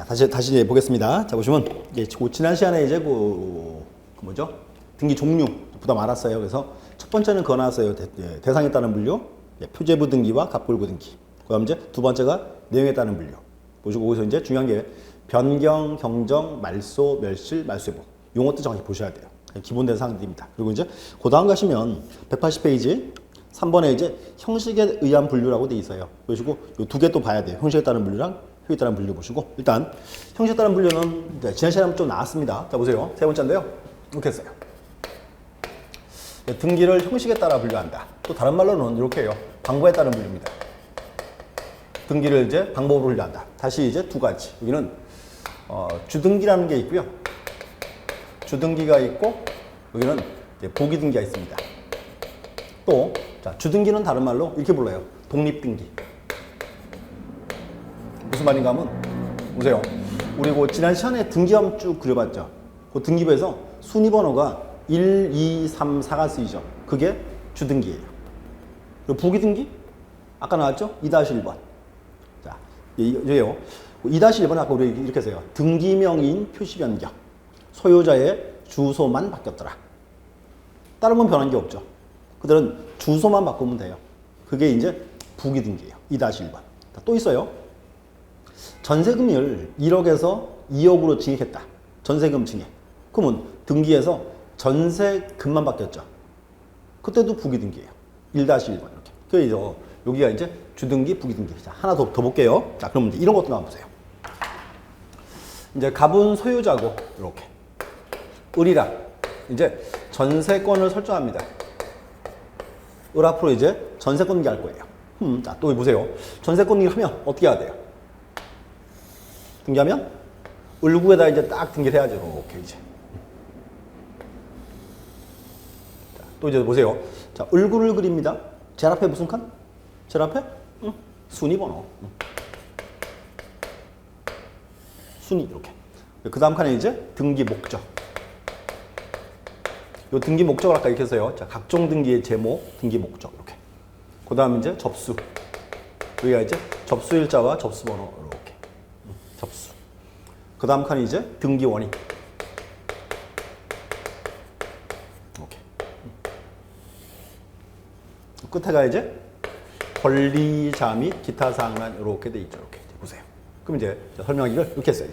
자, 다시 보겠습니다. 자, 보시면, 지난 시간에 이제 뭐죠? 등기 종류 부담 알았어요. 그래서 첫 번째는 그거 나왔어요. 대상에 따른 분류, 표제부 등기와 갑골구 등기. 그 다음 이제 두 번째가 내용에 따른 분류. 보시고, 거기서 이제 중요한 게 변경, 경정, 말소, 멸실, 말소회복. 용어도 정확히 보셔야 돼요. 기본 대상들입니다. 그리고 이제 그 다음 가시면 180페이지 3번에 이제 형식에 의한 분류라고 돼 있어요. 보시고 이 두 개 또 봐야 돼요. 형식에 따른 분류랑 효에 따른 분류 보시고 일단 형식에 따른 분류는 지난 시간에 좀 나왔습니다. 자 보세요. 세 번째인데요. 이렇게 했어요. 등기를 형식에 따라 분류한다. 또 다른 말로는 이렇게 해요. 방법에 따른 분류입니다. 등기를 이제 방법으로 분류한다. 다시 이제 두 가지. 여기는 주등기라는 게 있고요. 주등기가 있고 여기는 이제 보기등기가 있습니다. 또 주등기는 다른 말로 이렇게 불러요. 독립등기. 무슨 말인가 하면 보세요. 우리 지난 시간에 등기함 쭉 그려봤죠. 그 등기부에서 순위번호가 1, 2, 3, 4가 쓰이죠. 그게 주등기예요. 그리고 부기등기? 아까 나왔죠? 2-1번. 자, 이게요. 2-1번은 아까 우리 이렇게 써요. 등기명인 표시 변경. 소유자의 주소만 바뀌었더라. 다른 건 변한 게 없죠. 그들은 주소만 바꾸면 돼요. 그게 이제 부기등기예요. 2-1번. 또 있어요. 전세금을 1억에서 2억으로 증액했다. 전세금 증액. 그러면 등기에서 전세금만 바뀌었죠. 그때도 부기등기예요. 1-1번 이렇게. 그래서 여기가 이제 주등기, 부기등기. 자, 하나 더 볼게요. 자, 그럼 이제 이런 것도 한번 보세요. 이제 갑은 소유자고 이렇게. 을이라 이제 전세권을 설정합니다. 을 앞으로 이제 전세권 등기할 거예요. 자, 또 보세요. 전세권 등기하면 어떻게 해야 돼요? 등기하면 을구에다 이제 딱 등기를 해야죠. 이렇게 이제. 자, 또 이제 보세요. 자, 을구를 그립니다. 제일 앞에 무슨 칸? 제일 앞에? 순위번호. 순위 이렇게. 그 다음 칸에 이제 등기 목적. 요 등기 목적을 아까 이렇게 했어요. 자, 각종 등기의 제목, 등기 목적 이렇게. 그 다음 이제 접수. 여기가 이제 접수일자와 접수번호 이렇게. 접수. 그 다음 칸이 이제 등기 원인. 이렇게. 끝에가 이제 권리자 및 기타 사항만 이렇게 돼 있죠. 이렇게 보세요. 그럼 이제 설명하기를 이렇게 했어요.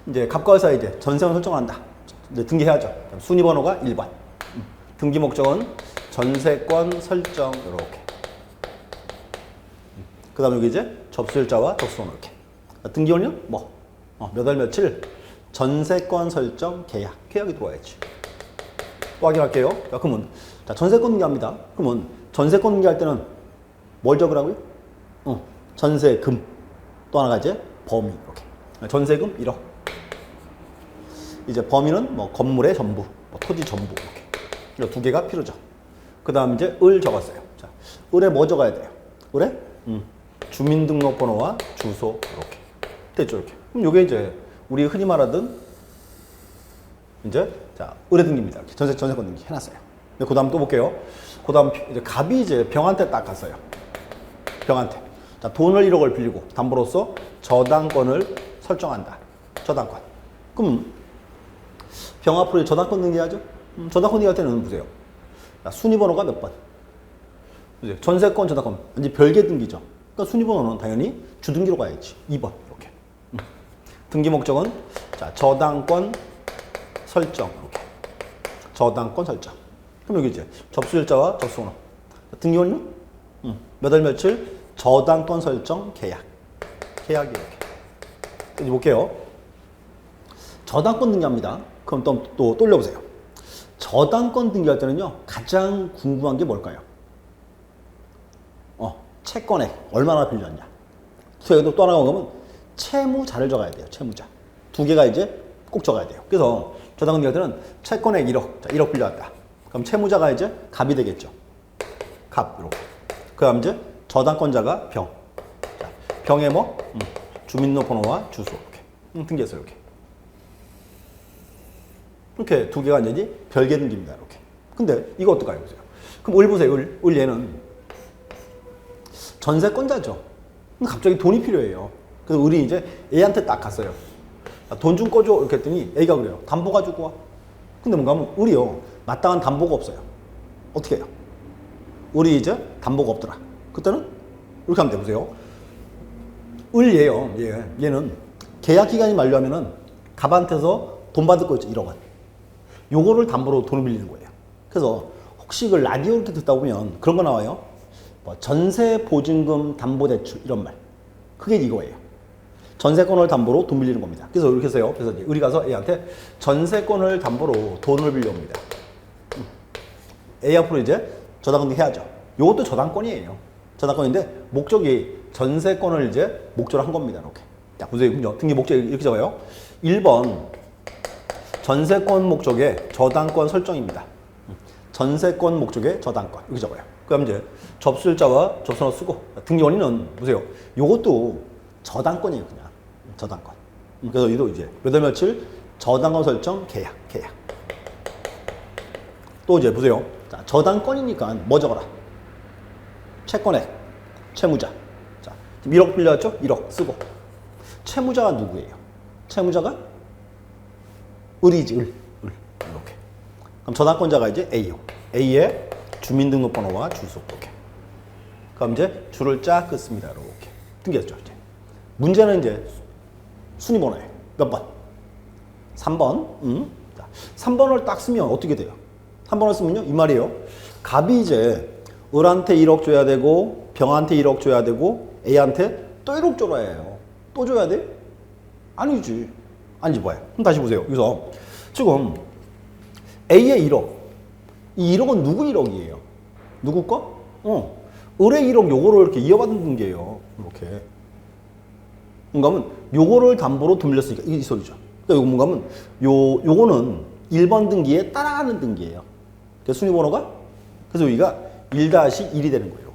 이제 갑과에서 이제 전세를 설정한다. 이제 등기해야죠. 순위번호가 1번. 등기 목적은 전세권 설정 이렇게. 그 다음에 여기 이제 접수일자와 접수번호 이렇게. 등기 원료는 뭐? 몇 월 며칠 전세권 설정 계약이 들어와야지. 또 확인할게요. 자, 그러면 전세권 등기합니다. 그러면 전세권 등기할 때는 뭘 적으라고요? 전세금. 또 하나가 이제 범위 이렇게. 전세금 1억. 이제 범위는 뭐 건물의 전부, 뭐 토지 전부 이렇게. 두 개가 필요죠. 그 다음 이제 을 적었어요. 자, 을에 뭐 적어야 돼요? 을에 주민등록번호와 주소 이렇게. 됐죠, 이렇게. 그럼 요게 이제 우리 흔히 말하던 이제 자 을의 등기입니다. 이렇게. 전세권 등기 해놨어요. 그 다음 또 볼게요. 그 다음 이제 갑이 이제 병한테 딱 갔어요. 병한테. 자, 돈을 1억을 빌리고 담보로서 저당권을 설정한다. 저당권. 그럼 병 앞으로 저당권 등기하죠? 저당권 등기할 때는 보세요. 자, 순위번호가 몇 번? 전세권 저당권. 이제 별개 등기죠. 그러니까 순위번호는 당연히 주등기로 가야지. 2번. 이렇게. 등기 목적은 자, 저당권 설정. 이렇게. 저당권 설정. 그럼 여기 이제 접수일자와 접수번호. 등기 원료? 몇 월 며칠 저당권 설정 계약이 이렇게. 이제 볼게요. 저당권 등기합니다. 그럼 또 올려보세요. 저당권 등기할 때는요, 가장 궁금한 게 뭘까요? 채권액 얼마나 빌렸냐. 또 하나가 뭐냐면 채무자를 적어야 돼요. 채무자. 두 개가 이제 꼭 적어야 돼요. 그래서 저당권 등기할 때는 채권액 1억. 자, 1억 빌렸다. 그럼 채무자가 이제 갑이 되겠죠. 갑 이렇게. 그다음 이제 저당권자가 병. 자, 병에 뭐 주민등록번호와 주소 이렇게 등기했어요. 이렇게 두 개가 이제 별개 등기입니다. 이렇게. 근데 이거 어떨까요? 보세요. 그럼 을 보세요. 을 얘는 전세권자죠. 갑자기 돈이 필요해요. 그래서 우리 이제 A한테 딱 갔어요. 돈 좀 꺼줘 이렇게 했더니 A가 그래요. 담보 가지고 와. 근데 뭔가 하면 우리요 마땅한 담보가 없어요. 어떻게 해요? 우리 이제 담보가 없더라. 그때는 이렇게 하면 돼 보세요. 얘요. 얘는 계약 기간이 만료하면은 갑한테서 돈 받을 거 있죠. 1억 원. 요거를 담보로 돈을 빌리는 거예요. 그래서 혹시 그 라디오 이렇게 듣다 보면 그런 거 나와요. 뭐 전세 보증금 담보 대출 이런 말. 그게 이거예요. 전세권을 담보로 돈 빌리는 겁니다. 그래서 이렇게 해서요. 그래서 우리 가서 A한테 전세권을 담보로 돈을 빌려옵니다. A 앞으로 이제 저당권 해야죠. 이것도 저당권이에요. 저당권인데 목적이 전세권을 이제 목적으로 한 겁니다. 이렇게. 자, 보세요. 등기 목적 이렇게 적어요. 1번 전세권 목적의 저당권 설정입니다. 전세권 목적의 저당권 이렇게 적어요. 그럼 이제 접수일자와 접수번호 쓰고 등기 원인은 보세요. 이것도 저당권이에요. 그냥 저당권. 그래서 이도 이제 몇 월 며칠 저당권 설정 계약. 또 이제 보세요. 자, 저당권이니까 뭐 적어라? 채권액, 채무자. 자, 1억 빌려왔죠? 1억 쓰고. 채무자가 누구예요? 채무자가 을이지, 을. 이렇게. 그럼 저당권자가 이제 A요. A의 주민등록번호와 주소. 이렇게. 그럼 이제 줄을 쫙 긋습니다. 이렇게. 등기했죠, 이제. 문제는 이제 순위번호예요. 몇 번? 3번. 자, 3번을 딱 쓰면 어떻게 돼요? 3번을 쓰면요, 이 말이에요. 갑이 이제 을한테 1억 줘야 되고, 병한테 1억 줘야 되고, A한테 또 1억 줘야 해요. 또 줘야 돼? 아니지. 아니지, 뭐야. 그럼 다시 보세요. 여기서 지금 A의 1억. 이 1억은 누구 1억이에요? 누구 거? 을의 1억 요거를 이렇게 이어받은 게요. 이렇게. 뭔가 하면 요거를 담보로 돈 빌렸으니까 이 소리죠. 그러니까 뭔가 하면 요거는 1번 등기에 따라가는 등기예요. 그래서 순위번호가 그래서 여기가 1-1이 되는 거예요.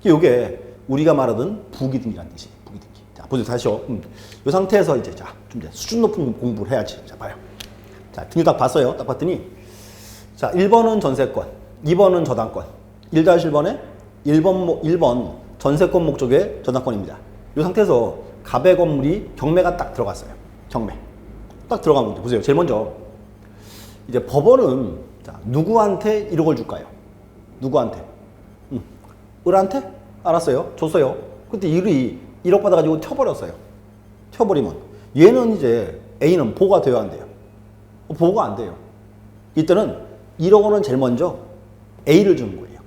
이렇게. 요게 우리가 말하던 부기등기라는 뜻이에요. 부기등기. 자, 보세요. 다시요. 이 상태에서 이제 자, 좀 이제 수준 높은 공부를 해야지. 자, 봐요. 자, 등기 딱 봤어요. 딱 봤더니 자, 1번은 전세권, 2번은 저당권. 1-1번에 1번 전세권 목적의 저당권입니다. 이 상태에서 갑의 건물이 경매가 딱 들어갔어요. 경매. 딱 들어가면 보세요. 제일 먼저 이제 법원은 자, 누구한테 1억을 줄까요? 누구한테? 을한테? 알았어요. 줬어요. 그때 을이 1억 받아가지고 튀어버렸어요. 튀어버리면 얘는 이제 A는 보호가 돼야 한대요. 보호가 안 돼요. 이때는 1억 원은 제일 먼저 A를 주는 거예요.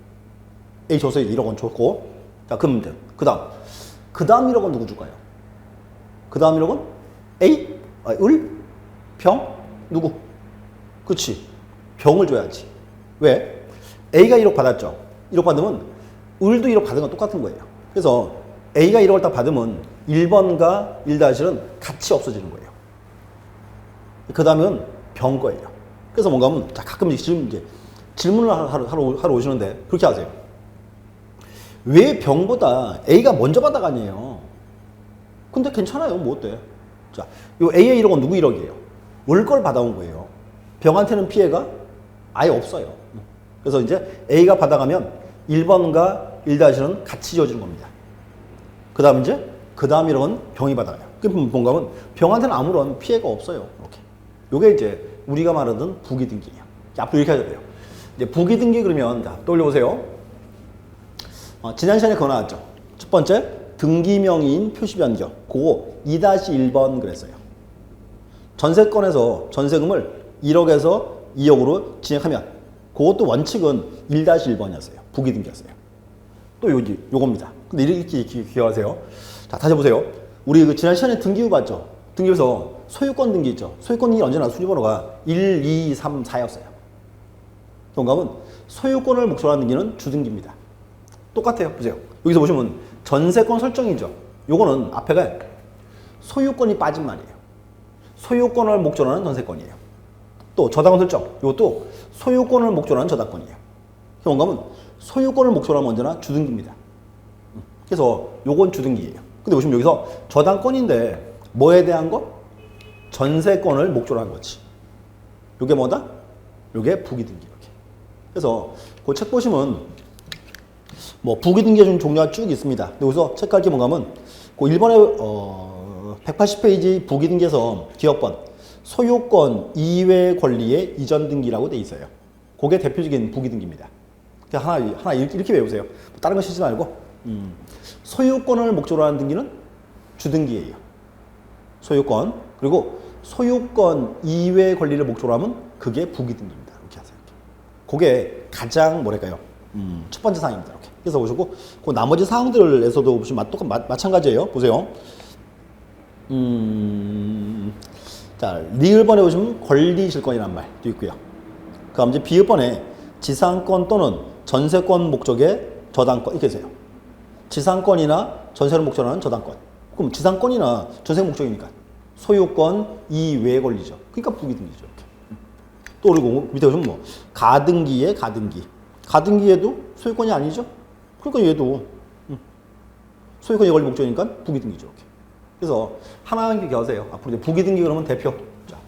A 줬어요. 1억 원 줬고. 자, 그럼 그 다음 1억 원 누구 줄까요? 그 다음 1억 원? A? 을? 병? 누구? 그치. 병을 줘야지. 왜? A가 1억 받았죠. 1억 받으면 을도 1억 받은 건 똑같은 거예요. 그래서 A가 1억을 딱 받으면 1번과 1-1은 같이 없어지는 거예요. 그 다음은 병 거예요. 그래서 뭔가 하면 가끔 이제 질문을 하러 오시는데 그렇게 하세요. 왜 병보다 A가 먼저 받아가니에요? 근데 괜찮아요. 뭐 어때? 자, 요 A의 1억은 누구 1억이에요? 을 걸 받아온 거예요. 병한테는 피해가 아예 없어요. 그래서 이제 A가 받아가면 1번과 1-1은 같이 지어주는 겁니다. 그 다음 이제 그 다음 1억은 병이 받아가요. 그럼 뭔가 하면 병한테는 아무런 피해가 없어요. 이렇게. 요게 이제 우리가 말하던 부기등기예요. 앞으로 이렇게 하셔야 돼요. 이제 부기등기 그러면 자, 떠올려보세요. 지난 시간에 그거 나왔죠. 첫 번째 등기명의인 표시 변경. 그거 2-1번 그랬어요. 전세권에서 전세금을 1억에서 2억으로 진행하면 그것도 원칙은 1-1번이었어요. 부기등기였어요. 또 요겁니다. 근데 이렇게 기억하세요. 자, 다시 보세요. 우리 그 지난 시간에 등기부 봤죠? 등기부에서 소유권 등기 있죠? 소유권 등기 언제나 순위번호가 1, 2, 3, 4였어요. 동감은 소유권을 목적으로 하는 등기는 주등기입니다. 똑같아요. 보세요. 여기서 보시면 전세권 설정이죠. 요거는 앞에가 소유권이 빠진 말이에요. 소유권을 목적으로 하는 전세권이에요. 또 저당권 설정. 이것도 소유권을 목적으로 하는 저당권이에요. 그런가면 소유권을 목적으로 하면 언제나 주등기입니다. 그래서 요건 주등기예요. 근데 보시면 여기서 저당권인데 뭐에 대한 거? 전세권을 목적으로 한 거지. 요게 뭐다? 요게 부기등기 이렇게. 그래서 그 책 보시면 뭐 부기등기에 좀 종류가 쭉 있습니다. 여기서 체크할 게 뭔가 하면 그 1번에 180페이지 부기등기에서 기업권, 소유권 이외 권리의 이전 등기라고 돼 있어요. 그게 대표적인 부기등기입니다. 그냥 하나 이렇게 외우세요. 다른 거 쓰지 말고 소유권을 목적으로 하는 등기는 주등기예요. 소유권. 그리고 소유권 이외 권리를 목적으로 하면 그게 부기등기입니다. 이렇게 하세요. 그게 가장 뭐랄까요? 첫 번째 사항입니다. 이렇게. 그래서 보시고 그 나머지 사항들에서도 보시면 마찬가지예요. 보세요. 자, 리을번에 보시면 권리실권이라는 말도 있고요. 그 다음 이제 비읍번에 지상권 또는 전세권 목적의 저당권 이렇게 되세요. 지상권이나 전세를 목적으로 하는 저당권. 그럼 지상권이나 전세 목적이니까 소유권 이외의 권리죠. 그러니까 부기등기죠. 이렇게. 또 그리고 밑에 보시면 뭐 가등기의 가등기. 가등기에도 소유권이 아니죠. 그러니까 얘도 소유권이 권리 목적이니까 부기등기죠. 이렇게. 그래서 하나만 기억하세요. 앞으로 이제 부기등기 그러면 대표. 자,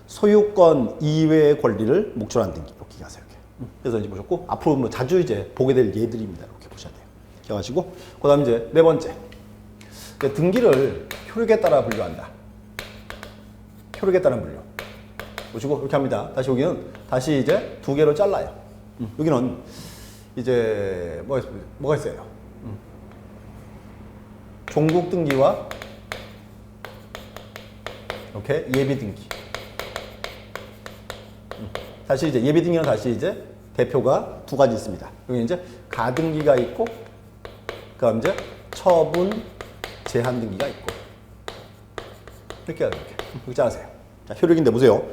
소유권 이외의 권리를 목적으로 하는 등기. 이렇게 기억하세요. 이렇게. 그래서 이제 보셨고 앞으로 뭐 자주 이제 보게 될 예들입니다. 이렇게 보셔야 돼요. 기억하시고 그다음 이제 네 번째. 등기를 효력에 따라 분류한다. 효력에 따른 분류. 보시고 이렇게 합니다. 다시 여기는 다시 이제 두 개로 잘라요. 여기는 이제 뭐가 있어요? 종국 등기와 이렇게 예비 등기. 다시 이제 예비 등기는 다시 이제 대표가 두 가지 있습니다. 여기 이제 가등기가 있고, 그다음 이제 처분 제한 등기가 있고. 이렇게 하죠. 이렇게 잘라세요. 자, 효력인데 보세요.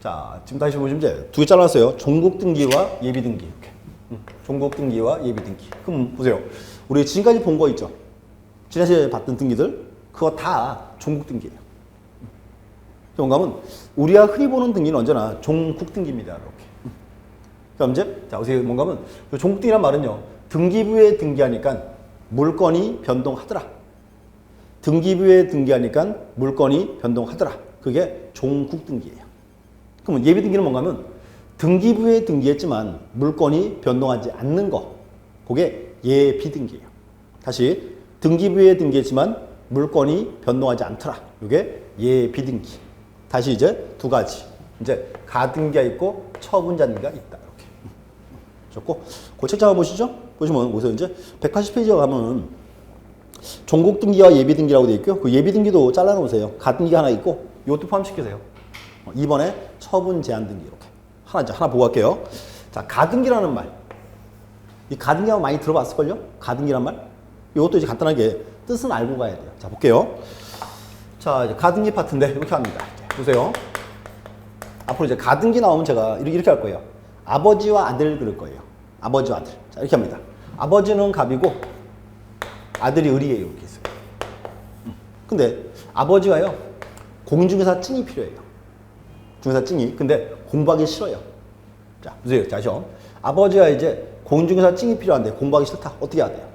자, 지금 다시 보시면 이제 두 개 잘랐어요. 종국 등기와 예비 등기. 이렇게. 종국 등기와 예비 등기. 그럼 보세요. 우리 지금까지 본 거 있죠? 지난주에 봤던 등기들, 그거 다 종국 등기예요. 그런가면 우리가 흔히 보는 등기는 언제나 종국 등기입니다. 이렇게. 그럼 이제 자, 보세요. 뭔가면 종국 등기란 말은요. 등기부에 등기하니까 물건이 변동하더라. 등기부에 등기하니까 물건이 변동하더라. 그게 종국 등기예요. 그러면 예비 등기는 뭔가면 등기부에 등기했지만 물건이 변동하지 않는 거. 그게 예비 등기예요. 다시 등기부에 등기했지만 물건이 변동하지 않더라. 이게 예비 등기. 다시 이제 두 가지. 이제 가등기가 있고 처분자 등기가 있다. 이렇게. 좋고. 그 책 잡아 보시죠. 보시면 보세요. 이제 180페이지에 가면 종국 등기와 예비 등기라고 되어 있고요. 그 예비 등기도 잘라 놓으세요. 가등기가 하나 있고 이것도 포함시키세요. 2번에 처분 제한 등기 이렇게. 하나 보고 갈게요. 자, 가등기라는 말. 이 가등기 하면 많이 들어봤을걸요? 가등기란 말? 이것도 이제 간단하게 뜻은 알고 가야 돼요. 자, 볼게요. 자, 이제 가등기 파트인데 이렇게 합니다. 보세요. 앞으로 이제 가등기 나오면 제가 이렇게 할 거예요. 아버지와 아들 그럴 거예요. 아버지와 아들. 자, 이렇게 합니다. 아버지는 갑이고 아들이 을이에요. 이렇게 있어요. 근데 아버지가요. 공인중개사 증이 필요해요. 중개사 증이. 근데 공부하기 싫어요. 자, 보세요. 자, 아버지가 이제 공인중개사 증이 필요한데 공부하기 싫다. 어떻게 해야 돼요?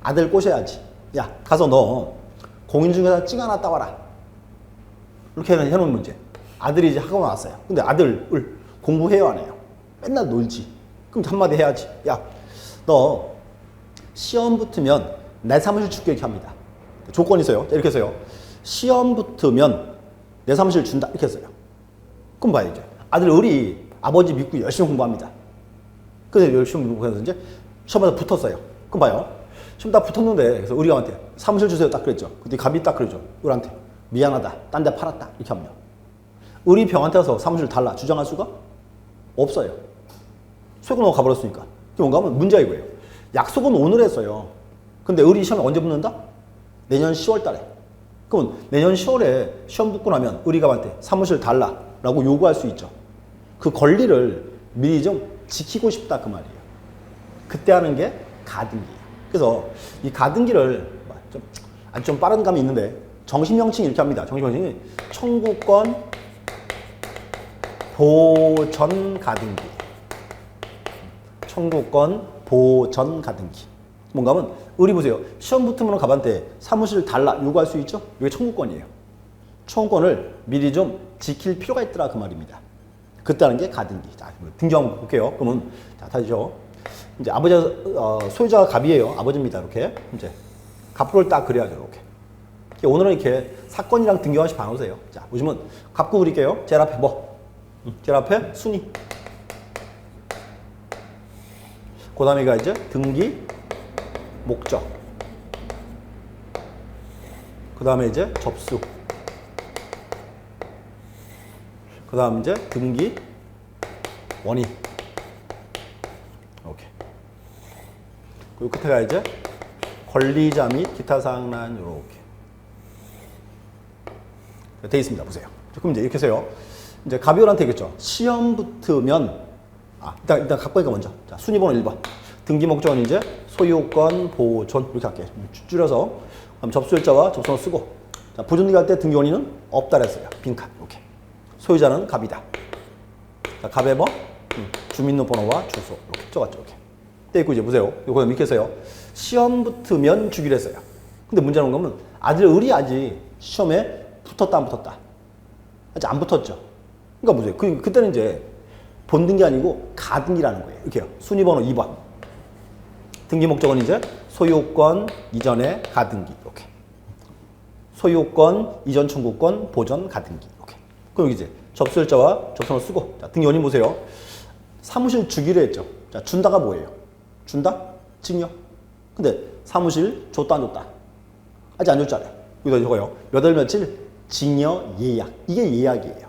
아들 꼬셔야지. 야, 가서 너 공인중개사 증 하나 따와라. 이렇게 해놓은 문제. 아들이 이제 학원 왔어요. 근데 아들 공부해요, 안 해요? 맨날 놀지. 그럼 한마디 해야지. 야, 너 시험 붙으면 내 사무실 줄게. 이렇게 합니다. 조건이 있어요. 이렇게 해서요. 시험 붙으면 내 사무실 준다. 이렇게 했어요. 그럼 봐야죠. 아들 을이 아버지 믿고 열심히 공부합니다. 그래서 열심히 공부해서 이제 시험에서 붙었어요. 그럼 봐요. 시험 딱 붙었는데 그래서 우리 형한테 사무실 주세요. 딱 그랬죠. 그때 갑이 딱 그러죠. 을한테 미안하다. 딴 데 팔았다. 이렇게 합니다. 을이 병한테 가서 사무실 달라. 주장할 수가 없어요. 소액으로 가버렸으니까. 그럼 뭔가 하면 문제가 이거예요. 약속은 오늘 했어요. 근데 을이 시험에 언제 붙는다? 내년 10월 달에. 그럼 내년 10월에 시험 붙고 나면 을이 갑한테 사무실 달라라고 요구할 수 있죠. 그 권리를 미리 좀 지키고 싶다 그 말이에요. 그때 하는 게 가등기예요. 그래서 이 가등기를 좀 빠른 감이 있는데 정신명칭이 이렇게 합니다. 정신명칭이 청구권 보전 가등기. 청구권 보전 가등기. 뭔가 하면 을이 보세요. 시험 붙으면 갑한테 사무실 달라 요구할 수 있죠? 이게 청구권이에요. 청구권을 미리 좀 지킬 필요가 있더라 그 말입니다. 그때 하는 게 가등기. 자, 등기 한번 볼게요. 그러면 자, 다시죠. 이제 소유자가 갑이에요. 아버지입니다. 이렇게. 이제 갑구를 딱 그려야죠. 이렇게. 오늘은 이렇게 사건이랑 등기 하나씩 봐놓으세요. 자, 보시면 갑구 그릴게요. 제일 앞에 뭐? 제일 앞에 순위. 그 다음에가 이제 등기, 목적. 그 다음에 이제 접수. 그 다음 이제 등기, 원인. 이렇게. 그리고 끝에가 이제 권리자 및 기타 사항란 이렇게 돼 있습니다. 보세요. 그럼 이제 이렇게 해서요. 이제 가비원한테 있겠죠. 시험 붙으면 일단 갖고 있니까 먼저. 자, 순위번호 1번. 등기 목적은 이제 소유권, 보존 이렇게 할게요. 줄여서 그럼 접수일자와 접수를 쓰고. 자, 보존등기 할 때 등기 원인은 없다 그랬어요. 빈칸 이렇게. 소유자는 갑이다. 자, 갑의 뭐? 주민등록번호와 주소 이렇게 적었죠. 이렇게. 떼 있고 이제 보세요. 요거 이렇게 해서요. 시험 붙으면 주기로 했어요. 근데 문제는 뭐냐면 아들 을이 아직 시험에 붙었다 안 붙었다. 아직 안 붙었죠. 그러니까 보세요. 그때는 이제 본등기 아니고 가등기라는 거예요. 이렇게요. 순위번호 2번. 등기 목적은 이제 소유권 이전의 가등기 이렇게. 소유권 이전 청구권 보전 가등기 이렇게. 그럼 이제 접수일자와 접수를 쓰고. 자, 등기 원인 보세요. 사무실 주기로 했죠. 자, 준다가 뭐예요? 준다? 징역. 근데 사무실 줬다 안 줬다? 아직 안 줬잖아요. 여기다 적어요. 몇 월 며칠 징역 예약. 이게 예약이에요.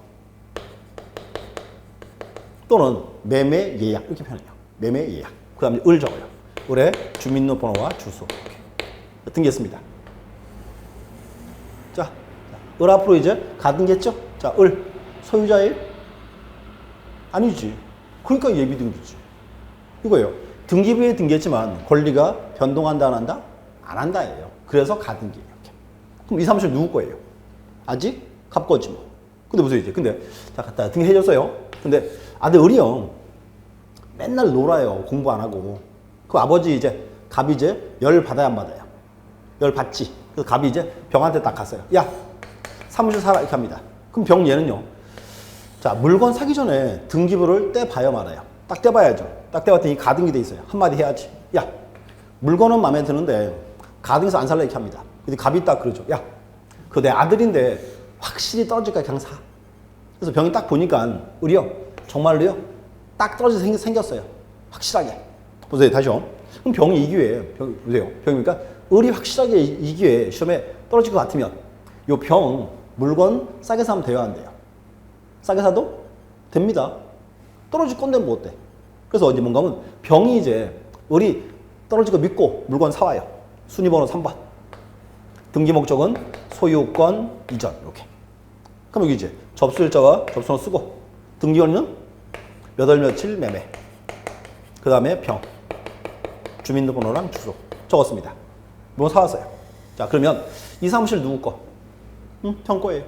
또는 매매 예약 이렇게 표현해요. 매매 예약. 그 다음에 을 적어요. 을의 주민등록번호와 주소 이렇게 등기했습니다. 자, 을 앞으로 이제 가등기했죠? 자, 을 소유자예요? 아니지. 그러니까 예비등기지. 이거예요. 등기부에 등기했지만 권리가 변동한다 안 한다? 안 한다예요. 그래서 가등기예요. 이렇게. 그럼 이 사무실 누구 거예요? 아직 갑 거지 뭐. 근데 무슨 이제 근데 자 갖다 등기해줬어요. 근데 아들 을이요 맨날 놀아요. 공부 안 하고. 그 아버지 이제 갑이 이제 열 받아야 안 받아요? 열 받지. 그래서 갑이 이제 병한테 딱 갔어요. 야 사무실 사라 이렇게 합니다. 그럼 병 얘는요. 자 물건 사기 전에 등기부를 떼봐야 말아요. 딱 떼봐야죠. 딱 떼봤더니 가등기 돼 있어요. 한마디 해야지. 야 물건은 마음에 드는데 가등기에서 안 살래 이렇게 합니다. 근데 갑이 딱 그러죠. 야 그거 내 아들인데 확실히 떨어질까 그냥 사. 그래서 병이 딱 보니까 을이요 정말로요 딱 떨어져서 생겼어요. 확실하게. 보세요 다시요. 그럼 병이 이 기회예요. 보세요. 병이니까 을이 확실하게 이 기회에 시험에 떨어질 것 같으면 요 병 물건 싸게 사면 돼요 안 돼요? 싸게 사도 됩니다. 떨어질 건데 뭐 어때? 그래서 이제 뭔가 하면 병이 이제 을이 떨어질 거 믿고 물건 사와요. 순위번호 3번. 등기 목적은 소유권 이전 이렇게. 그럼 여기 이제 접수일자와 접수를 쓰고 등기 원인은 몇 월 며칠 매매. 그 다음에 병. 주민등록번호랑 주소 적었습니다. 물건 사왔어요. 자 그러면 이 사무실 누구 거? 형 거예요.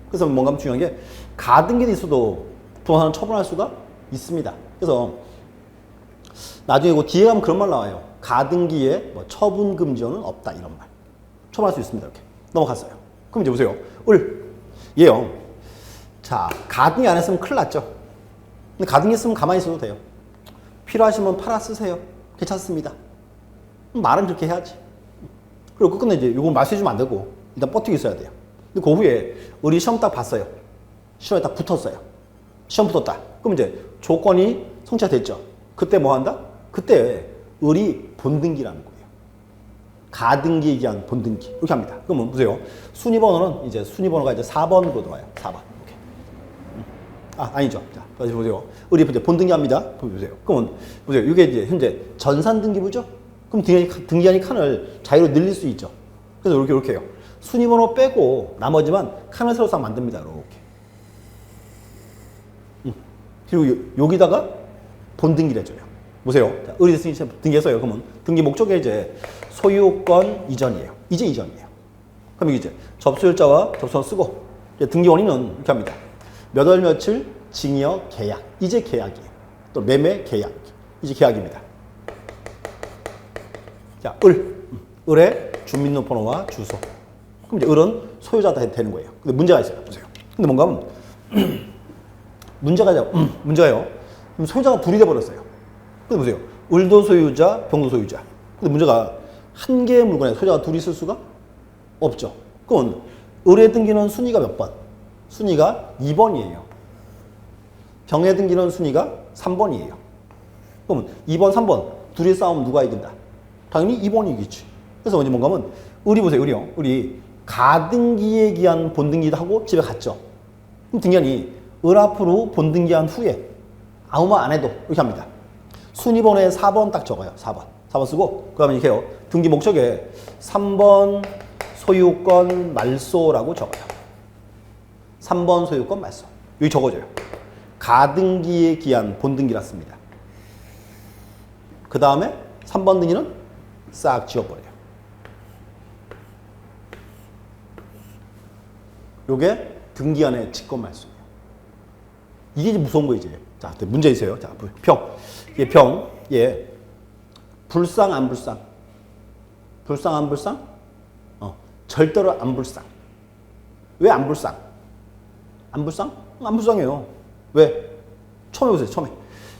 그래서 뭔가 중요한 게 가등기도 있어도 부동산을 처분할 수가 있습니다. 그래서 나중에 그 뒤에 가면 그런 말 나와요. 가등기에 뭐 처분 금지어는 없다 이런 말. 처분할 수 있습니다. 이렇게 넘어갔어요. 그럼 이제 보세요. 을 얘요. 자 가등기 안 했으면 큰일 났죠. 근데 가등기 했으면 가만히 있어도 돼요. 필요하시면 팔아 쓰세요. 괜찮습니다. 말은 그렇게 해야지. 그리고 끝내 이제 이거 말씀해주면 안 되고 일단 버티고 있어야 돼요. 근데 그 후에 을이 시험 딱 봤어요. 시험에 딱 붙었어요. 시험 붙었다. 그럼 이제 조건이 성취됐죠. 그때 뭐 한다? 그때 을이 본등기라는 거예요. 가등기에 의한 본등기. 이렇게 합니다. 그러면 보세요. 순위번호는 이제 순위번호가 이제 4번으로 들어와요. 4번. 이렇게. 아니죠. 자, 다시 보세요. 을이 이제 본등기 합니다. 보세요. 그러면 보세요. 이게 이제 현재 전산등기부죠? 그럼 등기한이 칸을 자유로 늘릴 수 있죠. 그래서 이렇게 해요. 순위번호 빼고 나머지만 칸을 새로 싹 만듭니다. 이렇게. 그리고 여기다가 본등기를 해줘요. 보세요. 을이 등기했어요. 그러면 등기 목적이 이제 소유권 이전이에요. 이제 이전이에요. 그럼 이제 접수일자와 접수를 쓰고 이제 등기 원인은 이렇게 합니다. 몇 월 며칠 징역 계약. 이제 계약이에요. 또 매매 계약. 이제 계약입니다. 자, 을의 주민등록번호와 주소. 그럼 이제 을은 소유자가 되는 거예요. 근데 문제가 있어요. 보세요. 근데 뭔가 하면 문제가요. 그럼 소유자가 분리돼 버렸어요. 근데 보세요. 을도 소유자, 병도 소유자. 근데 문제가 한 개의 물건에 소유자가 둘이 있을 수가 없죠. 그럼 을의 등기는 순위가 몇 번? 순위가 2번이에요. 병의 등기는 순위가 3번이에요. 그럼 2번, 3번 둘이 싸우면 누가 이긴다? 당연히 2번이 이기지. 그래서 먼저 뭔가 하면 을이 보세요. 을이요. 을이 가등기에 기한 본등기도 하고 집에 갔죠. 그럼 등기한이 을 앞으로 본등기한 후에 아무 말 안 해도 이렇게 합니다. 순위번호에 4번 딱 적어요. 4번. 4번 쓰고 그 다음에 이렇게 해요. 등기 목적에 3번 소유권 말소라고 적어요. 3번 소유권 말소. 여기 적어줘요. 가등기에 기한 본등기라 씁니다. 그 다음에 3번 등기는 싹 지워버려요. 요게 등기한의 직권 말소예요. 이게 이제 무서운 거 이제. 자, 문제 있어요. 자, 병. 얘 병. 얘 불상 안 불상? 불상 안 불상? 절대로 안 불상. 왜 안 불상? 안 불상? 안 불상해요. 왜? 처음에 보세요. 처음에.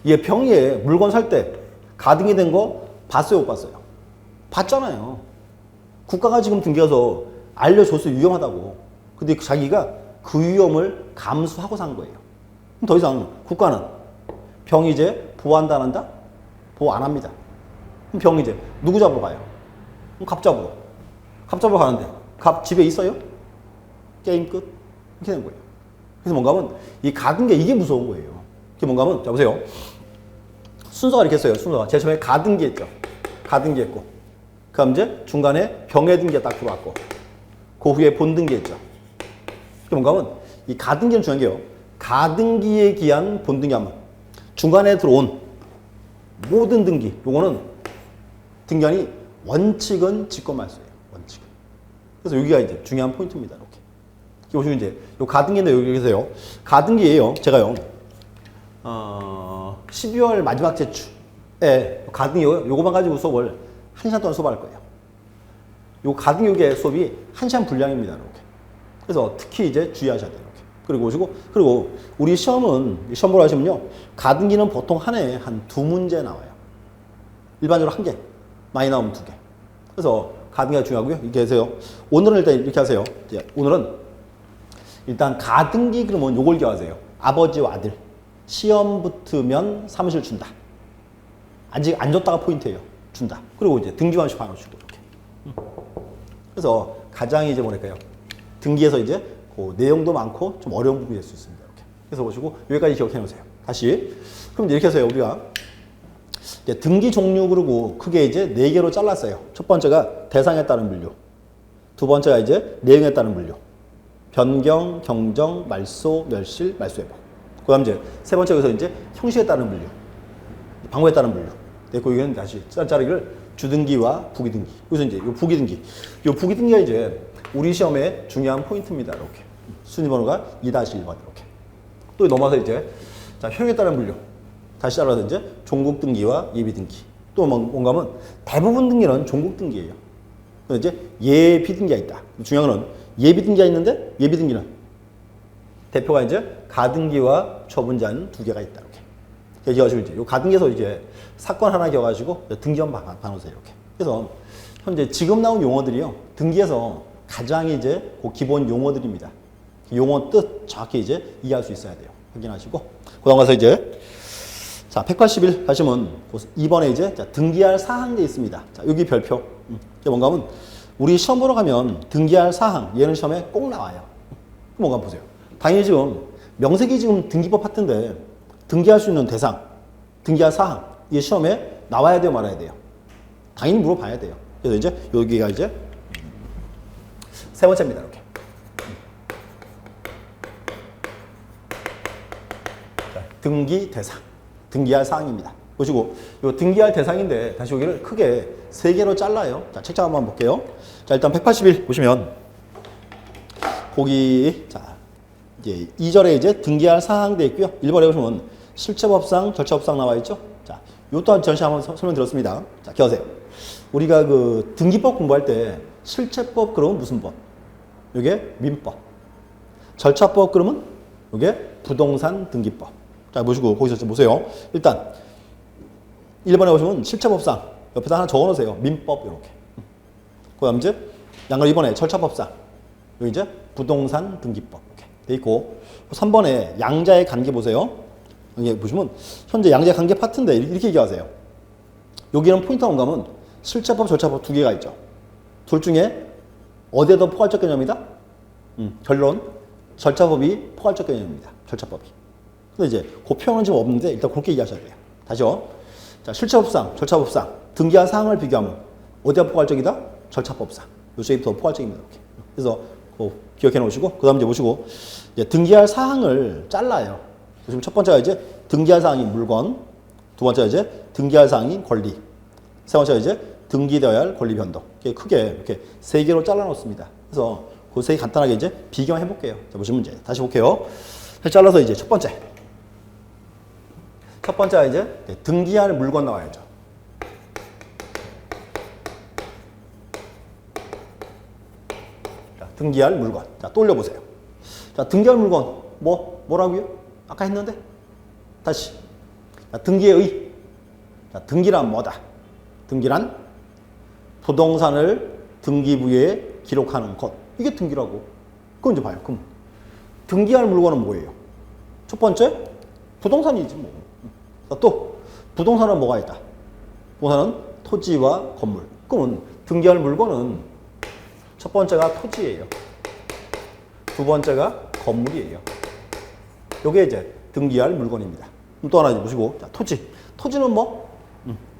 얘 병이에 물건 살 때 가등기 된 거 봤어요? 못 봤어요? 봤잖아요. 국가가 지금 등기해서 알려줬어요. 위험하다고. 근데 자기가 그 위험을 감수하고 산 거예요. 그럼 더 이상 국가는 병이 이제 보호한다 안 한다? 보호 안 합니다. 그럼 병이 이제 누구 잡으러 가요? 그럼 갑 잡으러. 갑 잡으러 가는데 갑 집에 있어요? 게임 끝. 이렇게 된 거예요. 그래서 뭔가 하면 이 가등기 이게 무서운 거예요. 이게 뭔가 하면 자 보세요. 순서가 이렇게 했어요. 순서가. 제일 처음에 가등기 했죠. 가등기 했고 그 다음 이제 중간에 병의 등기가 딱 들어왔고 그 후에 본등기 했죠. 이게 뭔가 하면 이 가등기는 중요한 게요. 가등기에 기한 본등기 하면 중간에 들어온 모든 등기 요거는 등기한이 원칙은 직권말소예요. 원칙은. 그래서 여기가 이제 중요한 포인트입니다. 이렇게. 보시면 이제 요 가등기인데 여기서요. 가등기예요. 제가요. 12월 마지막 제출에 가등기 요거만 가지고 수업을 1시간 동안 수업할 거예요. 요 가등기 요게 수업이 1시간 분량입니다. 이렇게. 그래서 특히 이제 주의하셔야 돼요. 이렇게. 그리고 오시고 그리고 우리 시험은 시험 보러 하시면요. 가등기는 보통 한 해에 한 2문제 나와요. 일반적으로 1개. 많이 나오면 2개. 그래서 가등기가 중요하고요. 이렇게 하세요. 오늘은 일단 이렇게 하세요. 오늘은 일단 가등기 그러면 요걸 기억하세요. 아버지와 아들. 시험 붙으면 사무실 준다. 아직 안 줬다가 포인트예요. 준다. 그리고 이제 등기관식 방을 주고 이렇게. 그래서 가장 이제 뭐랄까요. 등기에서 이제 그 내용도 많고 좀 어려운 부분이 될 수 있습니다. 이렇게. 그래서 보시고 여기까지 기억해 놓으세요. 다시. 그럼 이제 이렇게 해서요. 우리가 이제 등기 종류 그러고 크게 이제 4개로 잘랐어요. 첫 번째가 대상에 따른 분류. 두 번째가 이제 내용에 따른 분류. 변경, 경정, 말소, 멸실, 말소회복. 그 다음 이제 세 번째에서 이제 형식에 따른 분류. 방법에 따른 분류. 그리고 여기는 다시 자르기를 주등기와 부기등기. 여기서 이제 요 부기등기. 요 부기등기가 이제 우리 시험의 중요한 포인트입니다. 이렇게. 순위번호가 2-1번 이렇게. 또 넘어서 이제 자, 형에 따른 분류. 다시 잘라서 이제 종국 등기와 예비 등기. 또 뭔가 하면 대부분 등기는 종국 등기예요. 그래서 이제 예비 등기가 있다. 중요한 건 예비 등기가 있는데 예비 등기는 대표가 이제 가등기와 처분자는 2개가 있다. 이렇게. 기억하시고 이제 요 가등기에서 이제 사건 하나 기억하시고 등기원 반호세 이렇게. 그래서 현재 지금 나온 용어들이요. 등기에서 가장 이제 그 기본 용어들입니다. 용어 뜻 정확히 이제 이해할 수 있어야 돼요. 확인하시고. 그다음 가서 이제 자, 181 하시면 2번에 이제 자, 등기할 사항이 있습니다. 자, 여기 별표. 이게 뭔가 하면 우리 시험 보러 가면 등기할 사항 얘는 시험에 꼭 나와요. 뭔가 보세요. 당연히 지금 명색이 지금 등기법 파트인데 등기할 수 있는 대상, 등기할 사항 이 시험에 나와야 돼요, 말아야 돼요. 당연히 물어봐야 돼요. 그래서 이제 여기가 이제 세 번째입니다. 이렇게. 자, 등기 대상, 등기할 사항입니다. 보시고 요 등기할 대상인데 다시 여기를 크게 3개로 잘라요. 자, 책장 한번 볼게요. 자, 일단 181 보시면 거기 자 이제 2절에 이제 등기할 사항 되어 있고요. 1번에 보시면 실체법상, 절차법상 나와 있죠. 자, 요 또한 전시 한번 설명드렸습니다. 자, 기억하세요. 우리가 그 등기법 공부할 때 실체법 그러면 무슨 법? 이게 민법. 절차법 그러면 이게 부동산 등기법. 자, 보시고 거기서 좀 보세요. 일단 1번에 보시면 실체법상 옆에다 하나 적어놓으세요. 민법 이렇게. 그 다음 이제 양걸 2번에 절차법상 여기 이제 부동산 등기법 이렇게 돼 있고 3번에 양자의 관계 보세요. 여기 보시면 현재 양자의 관계 파트인데 이렇게 얘기하세요. 여기는 포인트가 뭔가 하면 실체법, 절차법 두 개가 있죠. 둘 중에 어디에 더 포괄적 개념이다? 결론 절차법이 포괄적 개념입니다. 절차법이. 근데 이제 그 표현은 지금 없는데 일단 그렇게 얘기하셔야 돼요. 다시요. 자, 실체법상, 절차법상 등기한 사항을 비교하면 어디가 포괄적이다? 절차법상. 요쪽이 더 포괄적입니다. 이렇게. 그래서 기억해 놓으시고 그 다음 이제 보시고 이제 등기할 사항을 잘라요. 지금 첫 번째가 이제 등기할 사항인 물건, 두 번째가 이제 등기할 사항인 권리, 세 번째가 이제 등기되어야 할 권리 변동. 크게 이렇게 세 개로 잘라 놓습니다. 그래서 그 세 개 간단하게 이제 비교해 볼게요. 자, 보시면 이제 다시 볼게요. 잘라서 이제 첫 번째가 이제 등기할 물건 나와야죠. 자, 등기할 물건. 자, 또 올려보세요. 자, 등기할 물건 뭐라고요? 아까 했는데 다시. 자, 등기의 의. 자, 등기란 뭐다? 등기란 부동산을 등기부에 기록하는 것. 이게 등기라고. 그건 이제 봐요. 그럼 등기할 물건은 뭐예요? 첫 번째 부동산이지 뭐. 자, 또 부동산은 뭐가 있다? 부동산은 토지와 건물. 그러면 등기할 물건은 첫 번째가 토지예요. 두 번째가 건물이에요. 이게 이제 등기할 물건입니다. 또 하나 보시고, 자, 토지. 토지는 뭐?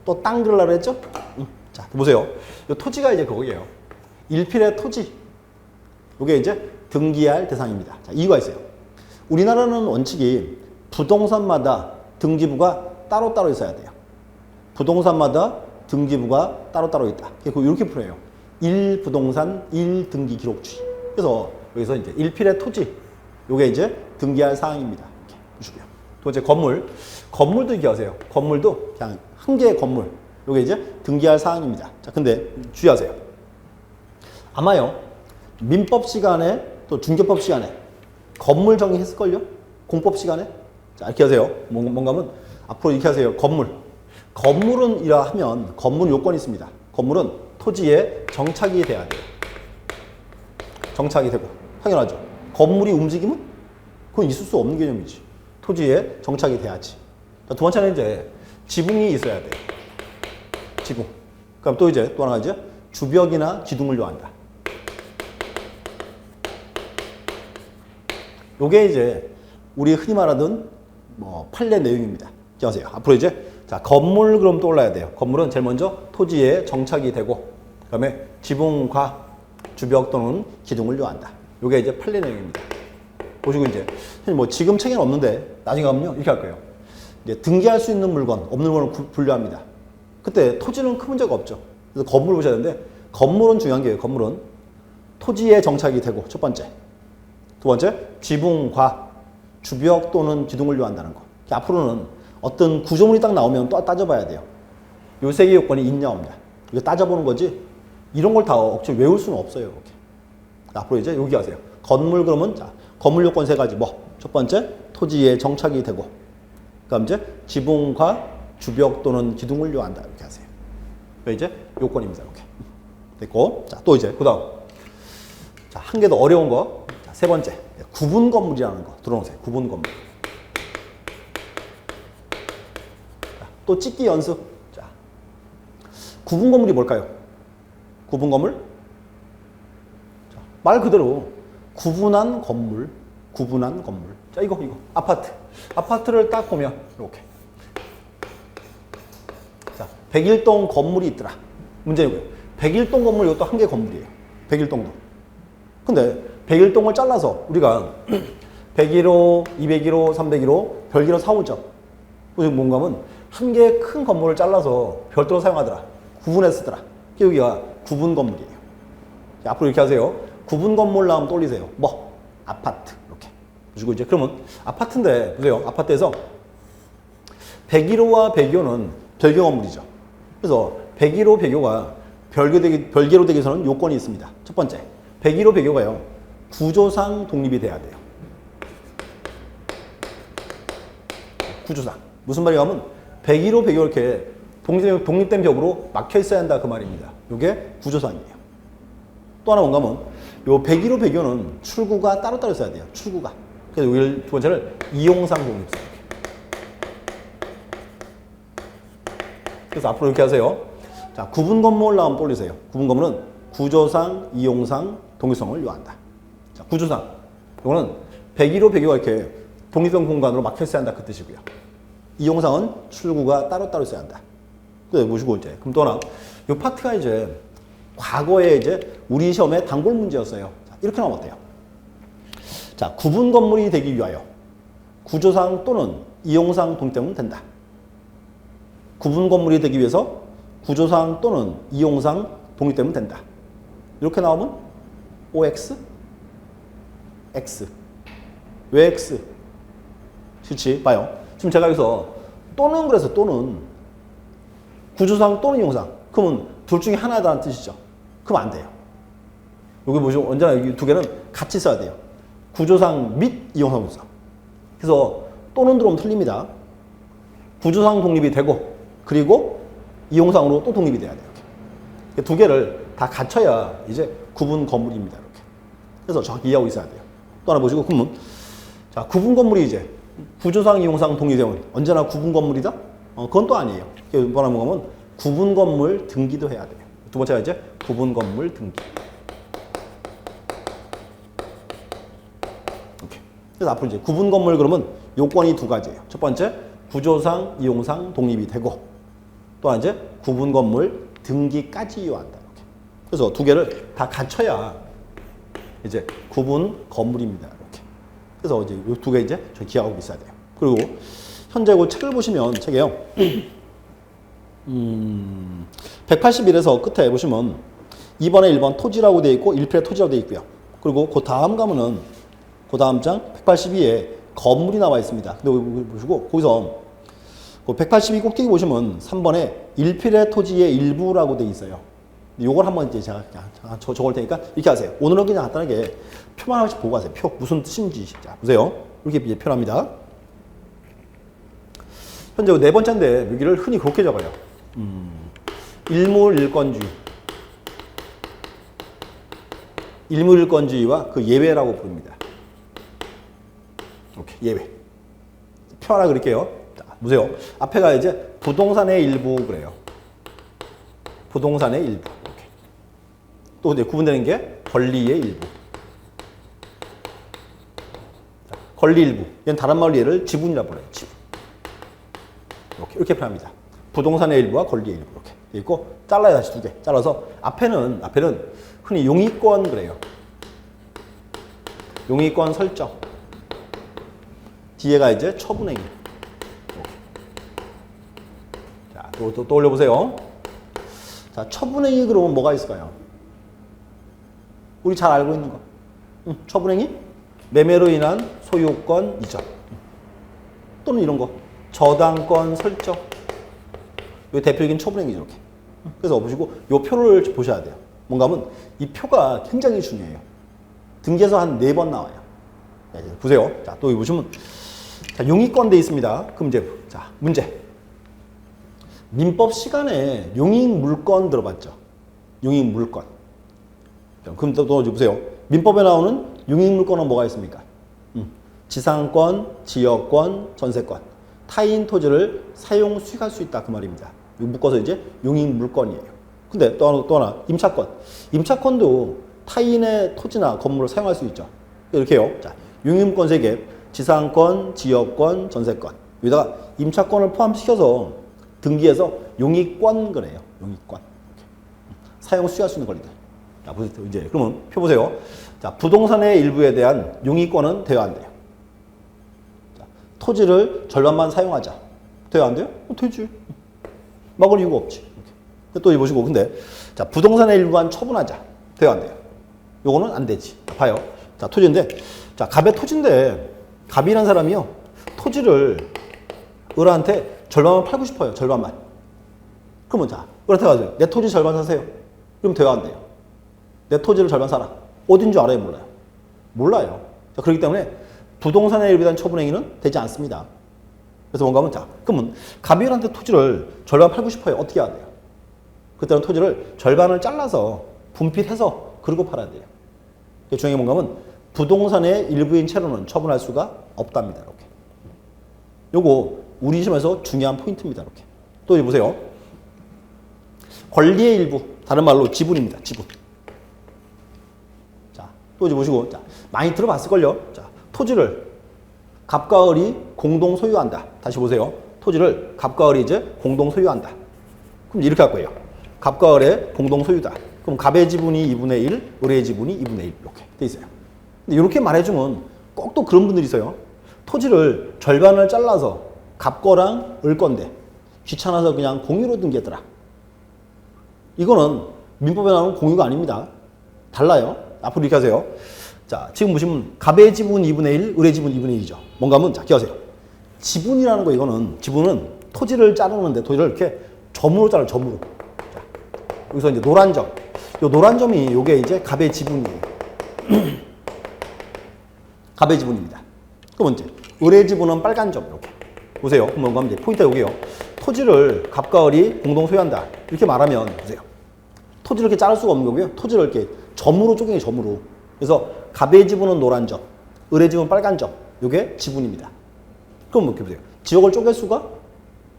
또 땅 들으려고 했죠? 자, 보세요. 이 토지가 이제 그거예요. 일필의 토지. 이게 이제 등기할 대상입니다. 자, 이유가 있어요. 우리나라는 원칙이 부동산마다 등기부가 따로따로 있어야 돼요. 부동산마다 등기부가 따로따로 있다. 이렇게 풀어요. 1부동산 1등기기록주의. 그래서 여기서 이제 일필의 토지. 이게 이제 등기할 사항입니다. 이렇게 보시고요. 두 번째 건물. 건물도 얘기하세요. 건물도 그냥 한 개의 건물. 이게 이제 등기할 사항입니다. 자, 근데 주의하세요. 아마요, 민법 시간에 또 중개법 시간에 건물 정의했을걸요? 공법 시간에? 자, 이렇게 하세요. 뭔가 하면 앞으로 이렇게 하세요. 건물. 건물은 이라 하면 건물 요건이 있습니다. 건물은 토지에 정착이 돼야 돼요. 정착이 되고. 당연하죠. 건물이 움직이면 그건 있을 수 없는 개념이지. 토지에 정착이 돼야지. 자, 두 번째는 이제 지붕이 있어야 돼요. 지붕. 그럼 또 이제 또 하나가 이제 주벽이나 기둥을 요한다. 요게 이제 우리 흔히 말하던 뭐 판례 내용입니다. 기억하세요. 앞으로 이제 자, 건물 그럼 떠올라야 돼요. 건물은 제일 먼저 토지에 정착이 되고 그다음에 지붕과 주벽 또는 기둥을 요한다. 요게 이제 판례 내용입니다. 보시고 이제 뭐 지금 책에는 없는데 나중에 가면요 이렇게 할 거예요. 이제 등기할 수 있는 물건, 없는 물건을 분류합니다. 그때 토지는 큰 문제가 없죠. 그래서 건물을 보셔야 되는데 건물은 중요한 게 건물은 토지에 정착이 되고 첫 번째. 두 번째, 지붕과 주벽 또는 기둥을 요한다는 거. 앞으로는 어떤 구조물이 딱 나오면 또 따져봐야 돼요. 요 세 개 요건이 있냐 없냐. 이거 따져보는 거지 이런 걸 다 억지로 외울 수는 없어요. 이렇게. 앞으로 이제 여기 하세요. 건물 그러면 자, 건물 요건 세 가지 뭐. 첫 번째, 토지에 정착이 되고 그다음 이제 지붕과 주벽 또는 기둥을 요한다. 이렇게 하세요. 이제 요건입니다. 이렇게. 됐고. 자, 또 이제 그다음. 자, 한 개 더 어려운 거. 자, 세 번째. 구분 건물이라는 거 들어놓으세요. 구분 건물. 자, 또 찍기 연습. 자, 구분 건물이 뭘까요? 구분 건물? 자, 말 그대로 구분한 건물. 구분한 건물. 자, 이거 아파트. 아파트를 딱 보면 이렇게. 자, 101동 건물이 있더라. 문제는 101동 건물 이것도 한 개 건물이에요. 101동도. 근데 101동을 잘라서 우리가 101호, 201호, 301호, 별개로 사오죠. 뭔가 하면 한 개의 큰 건물을 잘라서 별도로 사용하더라. 구분해서 쓰더라. 여기가 구분 건물이에요. 자, 앞으로 이렇게 하세요. 구분 건물 나오면 떠올리세요. 뭐? 아파트. 이렇게. 그리고 이제 그러면 아파트인데, 보세요. 아파트에서 101호와 102호는 별개 건물이죠. 그래서 101호, 102호가 별개로 되기 위해서는 요건이 있습니다. 첫 번째, 101호, 102호가요. 구조상 독립이 돼야 돼요. 구조상. 무슨 말이냐면 101호, 102호 이렇게 독립된 벽으로 막혀 있어야 한다 그 말입니다. 이게 구조상이에요. 또 하나 뭔가 하면 요 배기로 배교는 출구가 따로따로 있어야 돼요. 출구가. 그래서 여기 두 번째를 이용상 독립성. 그래서 앞으로 이렇게 하세요. 자, 구분 건물 나오면 떠올리세요. 구분 건물은 구조상, 이용상, 독립성을 요한다. 자, 구조상. 이거는 배기로 배교가 이렇게 독립된 공간으로 막혀 있어야 한다 그 뜻이고요. 이용상은 출구가 따로따로 있어야 한다. 그래서 보시고 이제 그럼 또 하나 이 파트가 이제 과거에 이제 우리 시험에 단골 문제였어요. 자, 이렇게 나오면 어때요? 자, 구분 건물이 되기 위하여 구조상 또는 이용상 독립되면 된다. 구분 건물이 되기 위해서 구조상 또는 이용상 독립되면 된다. 이렇게 나오면 OX, X. 왜 X? 그렇지? 봐요. 지금 제가 여기서 또는 그래서 또는 구조상 또는 이용상. 그러면 둘 중에 하나다는 뜻이죠. 그럼 안 돼요. 여기 보시고 언제나 여기 두 개는 같이 써야 돼요. 구조상 및 이용상 독립성. 그래서 또는 들어오면 틀립니다. 구조상 독립이 되고 그리고 이용상으로 또 독립이 돼야 돼요. 이렇게. 두 개를 다 갖춰야 이제 구분 건물입니다. 이렇게. 그래서 정확히 이해하고 있어야 돼요. 또 하나 보시고 구문. 자, 구분 건물이 이제 구조상, 이용상 독립되면 언제나 구분 건물이다? 그건 또 아니에요. 뭐라 하면 구분 건물 등기도 해야 돼요. 두 번째가 이제 구분 건물 등기. 이렇게. 그래서 앞으로 이제 구분 건물 그러면 요건이 두 가지예요. 첫 번째 구조상, 이용상 독립이 되고 또 하나 이제 구분 건물 등기까지 요한다. 이렇게. 그래서 두 개를 다 갖춰야 이제 구분 건물입니다. 이렇게. 그래서 이제 이 두 개 이제 저희 기억하고 있어야 돼요. 그리고 현재 그 책을 보시면 책에요. 181에서 끝에 보시면 2번에 1번 토지라고 되어 있고 1필에 토지라고 되어 있고요. 그리고 그 다음 가면은 그 다음 장 182에 건물이 나와 있습니다. 근데 보시고 거기서 그 182 꼭대기 보시면 3번에 1필의 토지의 일부라고 되어 있어요. 요걸 한번 이제 제가 적을 테니까 이렇게 하세요. 오늘은 그냥 간단하게 표만 하나씩 보고 가세요. 표 무슨 뜻인지. 자, 보세요. 이렇게 이제 표현합니다. 현재 네 번째인데 여기를 흔히 그렇게 적어요. 일물일권주의. 일물일권주의와 그 예외라고 부릅니다. 이렇게 예외. 표 하나 그릴게요. 자, 보세요. 앞에가 이제 부동산의 일부 그래요. 부동산의 일부. 이렇게. 또 이제 구분되는 게 권리의 일부. 자, 권리 일부. 얘는 다른 말로 얘를 지분이라고 불러요. 지분. 이렇게 표현합니다. 부동산의 일부와 권리의 일부 이렇게 돼 있고 잘라요. 다시 두 개. 잘라서 앞에는 흔히 용의권 그래요. 용의권 설정. 뒤에가 이제 처분행위. 자, 또 올려보세요. 자, 처분행위 그러면 뭐가 있을까요? 우리 잘 알고 있는 거. 처분행위? 매매로 인한 소유권 이전. 또는 이런 거. 저당권 설정. 이 대표적인 처분행위죠. 이렇게. 그래서 보시고 이 표를 보셔야 돼요. 뭔가 하면 이 표가 굉장히 중요해요. 등기에서 한 4번 나와요. 자, 이제 보세요. 자, 또 여기 보시면 자, 용의권 돼 있습니다. 그럼 이제 자, 문제. 민법 시간에 용익물권 들어봤죠? 용익물권. 그럼 또 이제 보세요. 민법에 나오는 용익물권은 뭐가 있습니까? 지상권, 지역권, 전세권. 타인 토지를 사용 수익할 수 있다 그 말입니다. 이거 묶어서 이제 용익물권이에요. 근데 또 하나 임차권. 임차권도 타인의 토지나 건물을 사용할 수 있죠. 이렇게 해요. 자, 용익물권 3개. 지상권, 지역권, 전세권. 여기다가 임차권을 포함시켜서 등기해서 용익권 그래요. 용익권. 이렇게. 사용 수익할 수 있는 권리들. 자, 보세요. 이제 그러면 표 보세요. 자, 부동산의 일부에 대한 용익권은 돼야 안 돼요. 자, 토지를 절반만 사용하자. 돼야 안 돼요? 되지. 막을 이유가 없지. 이렇게. 또 보시고 근데 자, 부동산의 일부만 처분하자. 돼야 안 돼요. 요거는 안 되지. 봐요. 자, 토지인데 자, 갑의 토지인데 갑이라는 사람이요. 토지를 을한테 절반만 팔고 싶어요. 절반만. 그러면 자, 을한테 가세요. 내 토지 절반 사세요. 그럼 돼야 안 돼요. 내 토지를 절반 사라. 어딘 줄 알아요? 몰라요? 몰라요. 자, 그렇기 때문에 부동산의 일부에 대한 처분행위는 되지 않습니다. 그래서 뭔가 하면 자, 그러면 갑이율한테 토지를 절반 팔고 싶어요. 어떻게 해야 돼요? 그때는 토지를 절반을 잘라서 분필해서 그리고 팔아야 돼요. 중요한 게 뭔가 하면 부동산의 일부인 채로는 처분할 수가 없답니다. 이렇게. 요거 우리 시험에서 중요한 포인트입니다. 이렇게. 또 보세요. 권리의 일부, 다른 말로 지분입니다. 지분. 자, 또 이제 보시고, 자, 많이 들어봤을걸요? 자, 토지를 갑과 을이 공동 소유한다. 다시 보세요. 토지를 갑과 을이 이제 공동 소유한다. 그럼 이렇게 할 거예요. 갑과 을의 공동 소유다. 그럼 갑의 지분이 2분의 1, 을의 지분이 2분의 1 이렇게 돼 있어요. 근데 이렇게 말해주면 꼭 또 그런 분들이 있어요. 토지를 절반을 잘라서 갑 거랑 을 건데 귀찮아서 그냥 공유로 등기했더라. 이거는 민법에 나오는 공유가 아닙니다. 달라요. 앞으로 이렇게 하세요. 자, 지금 보시면 갑의 지분 2분의 1, 을의 지분 2분의 1이죠. 뭔가 하면 자, 기억하세요. 지분이라는 거 이거는 지분은 토지를 자르는데 토지를 이렇게 점으로 자르요. 점으로. 자, 여기서 이제 노란 점. 요 노란 점이 요게 이제 갑의 지분이에요. 갑의 지분입니다. 그럼 이제 을의 지분은 빨간 점 이렇게. 보세요. 그럼 뭔가 하면 이제 포인트가 여기요. 토지를 갑과 을이 공동 소유한다. 이렇게 말하면 보세요. 토지를 이렇게 자를 수가 없는 거고요. 토지를 이렇게 점으로 쪼개요. 점으로. 그래서 갑의 지분은 노란 점, 을의 지분은 빨간 점. 이게 지분입니다. 그럼 이렇게 보세요. 지역을 쪼갤 수가